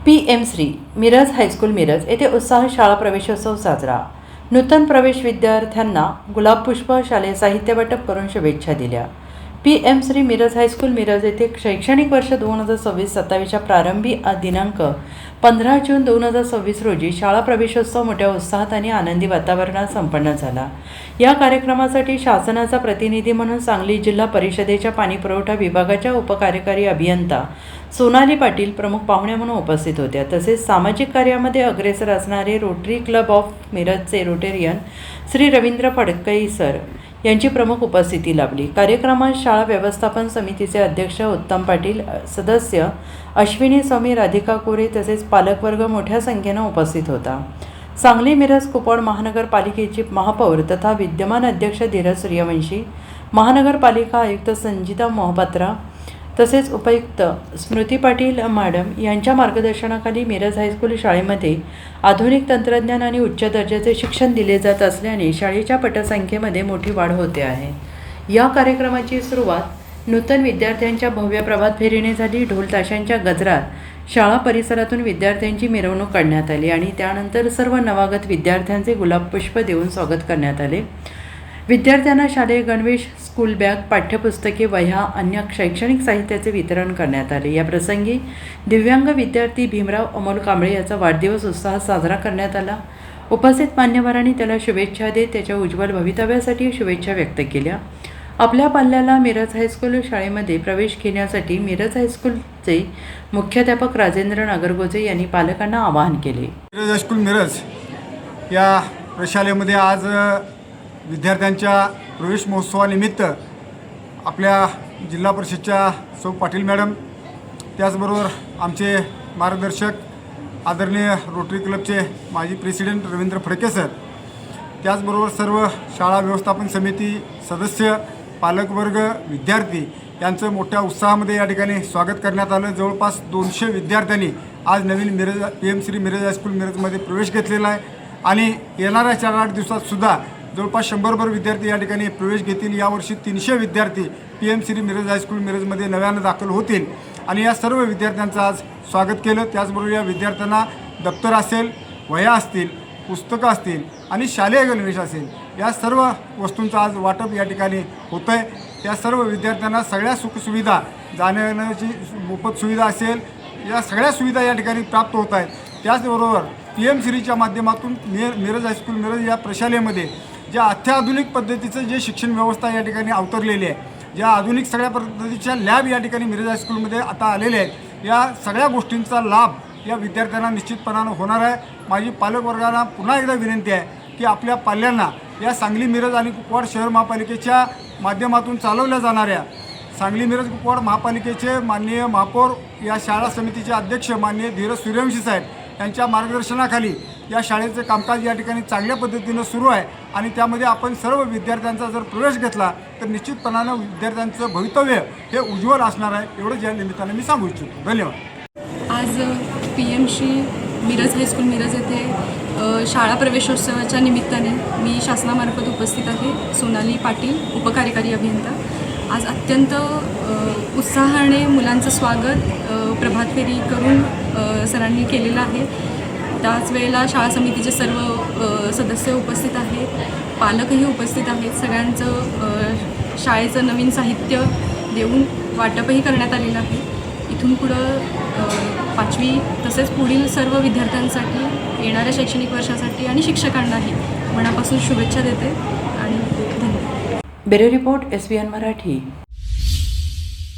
PM Shri Miraj high school Miraj येथे उत्साह शाळा प्रवेशोत्सव साजरा। नूतन प्रवेश विद्यार्थ्यांना गुलाबपुष्प शालेय साहित्य वाटप करून शुभेच्छा दिल्या। PM श्री मिरज हायस्कूल मिरज येथे शैक्षणिक वर्ष 2026-27च्या प्रारंभी दिनांक 15 जून 2026 रोजी शाळा प्रवेशोत्सव मोठ्या उत्साहात आणि आनंदी वातावरणात संपन्न झाला। या कार्यक्रमासाठी शासनाचा प्रतिनिधी म्हणून सांगली जिल्हा परिषदेच्या पाणी पुरवठा विभागाच्या उपकार्यकारी अभियंता सोनाली पाटील प्रमुख पाहुणे म्हणून उपस्थित होत्या। तसेच सामाजिक कार्यामध्ये अग्रेसर असणारे रोटरी क्लब ऑफ मिरजचे रोटेरियन श्री रवींद्र फडकई सर यांची प्रमुख उपस्थिती लाभली। कार्यक्रमात शाळा व्यवस्थापन समितीचे अध्यक्ष उत्तम पाटील, सदस्य अश्विनी स्वामी, राधिका कोरे तसेच पालकवर्ग मोठ्या संख्येने उपस्थित होता। सांगली मिरज कुपवाड महानगरपालिकेचे महापौर तथा विद्यमान अध्यक्ष धीरज सूर्यवंशी, महानगरपालिका आयुक्त संजिता मोहपात्रा तसेच उपायुक्त स्मृती पाटील मॅडम यांच्या मार्गदर्शनाखाली मिरज हायस्कूल शाळेमध्ये आधुनिक तंत्रज्ञान आणि उच्च दर्जाचे शिक्षण दिले जात असल्याने शाळेच्या पटसंख्येमध्ये मोठी वाढ होते आहे। या कार्यक्रमाची सुरुवात नूतन विद्यार्थ्यांच्या भव्य प्रभात फेरीने झाली। ढोल ताशांच्या गजरात शाळा परिसरातून विद्यार्थ्यांची मिरवणूक काढण्यात आली आणि त्यानंतर सर्व नवागत विद्यार्थ्यांचे गुलाबपुष्प देऊन स्वागत करण्यात आले। विद्यार्थ्यांना शालेय गणवेश, स्कूल बॅग, पाठ्यपुस्तके, वह्या, अन्य शैक्षणिक साहित्याचे वितरण करण्यात आले। या प्रसंगी दिव्यांग विद्यार्थी भीमराव अमोल कांबळे याचा वाढदिवस उत्साहात साजरा करण्यात आला। उपस्थित मान्यवरांनी त्याला शुभेच्छा देत त्याच्या उज्ज्वल भवितव्यासाठी शुभेच्छा व्यक्त केल्या। आपल्या पाल्याला मिरज हायस्कूल शाळेमध्ये प्रवेश घेण्यासाठी मिरज हायस्कूलचे मुख्याध्यापक राजेंद्र नागरगोजे यांनी पालकांना आवाहन केले। मिरज हायस्कूल मिरज या प्रशालेमध्ये आज विद्यार्थ्यांच्या प्रवेश महोत्सवानिमित्त आपल्या जिल्हा परिषदच्या सौ पाटील मॅडम, त्याचबरोबर आमचे मार्गदर्शक आदरणीय रोटरी क्लबचे माजी प्रेसिडेंट रवींद्र फडके सर, त्याचबरोबर सर्व शाळा व्यवस्थापन समिती सदस्य, पालकवर्ग, विद्यार्थी यांचं मोठ्या उत्साहामध्ये या ठिकाणी स्वागत करण्यात आलं। जवळपास 200 विद्यार्थ्यांनी आज नवीन मिरज PM श्री मिरज हायस्कूल मिरजमध्ये प्रवेश घेतलेला आहे आणि येणाऱ्या 4-8 दिवसातसुद्धा जवळपास 100 विद्यार्थी या ठिकाणी प्रवेश घेतील। यावर्षी 300 विद्यार्थी PM श्री मिरज हायस्कूल मिरजमध्ये नव्यानं दाखल होतील आणि या सर्व विद्यार्थ्यांचं आज स्वागत केलं। त्याचबरोबर या विद्यार्थ्यांना दप्तर असेल, वह्या असतील, पुस्तकं असतील आणि शालेय गणवेश असेल, या सर्व वस्तूंचं आज वाटप या ठिकाणी होतं आहे। त्या सर्व विद्यार्थ्यांना सगळ्या सुखसुविधा, जाण्यायेण्याची मोफत सुविधा असेल, या सगळ्या सुविधा या ठिकाणी प्राप्त होत आहेत। त्याचबरोबर PM श्रीच्या माध्यमातून मिरज हायस्कूल मिरज या प्रशालेमध्ये ज्या अत्याधुनिक पद्धतीचं जे शिक्षण व्यवस्था या ठिकाणी अवतरलेली आहे, ज्या आधुनिक सगळ्या पद्धतीच्या लॅब या ठिकाणी मिरज हायस्कूलमध्ये आता आलेल्या आहेत, या सगळ्या गोष्टींचा लाभ या विद्यार्थ्यांना निश्चितपणानं होणार आहे। माझी पालकवर्गाला पुन्हा एकदा विनंती आहे की आपल्या पाल्यांना या सांगली मिरज आणि कुपवाड शहर महापालिकेच्या माध्यमातून चालवल्या जाणाऱ्या सांगली मिरज कुपवाड महापालिकेचे माननीय महापौर, या शाळा समितीचे अध्यक्ष माननीय धीरज सूर्यवंशी साहेब यांच्या मार्गदर्शनाखाली या शाळेचं कामकाज या ठिकाणी चांगल्या पद्धतीनं सुरू आहे आणि त्यामध्ये आपण सर्व विद्यार्थ्यांचा जर प्रवेश घेतला तर निश्चितपणानं विद्यार्थ्यांचं भवितव्य हे उज्ज्वल असणार आहे, एवढंच या निमित्तानं मी सांगू इच्छितो। धन्यवाद। आज PM श्री मिरज हायस्कूल मिरज येथे शाळा प्रवेशोत्सवाच्या निमित्ताने मी शासनामार्फत उपस्थित आहे। सोनाली पाटील, उपकार्यकारी अभियंता। आज अत्यंत उत्साहाने मुलांचं स्वागत प्रभात फेरी करून सरांनी केलेलं आहे। त्याच वेळेला शाळा समितीचे सर्व सदस्य उपस्थित आहेत, पालकही उपस्थित आहेत। सगळ्यांचं शाळेचं नवीन साहित्य देऊन वाटपही करण्यात आलेलं आहे। इथून पुढं 5वी तसेच पुढील सर्व विद्यार्थ्यांसाठी येणाऱ्या शैक्षणिक वर्षासाठी आणि शिक्षकांनाही मनापासून शुभेच्छा देते आणि धन्यवाद। Bureau report SBN Marathi.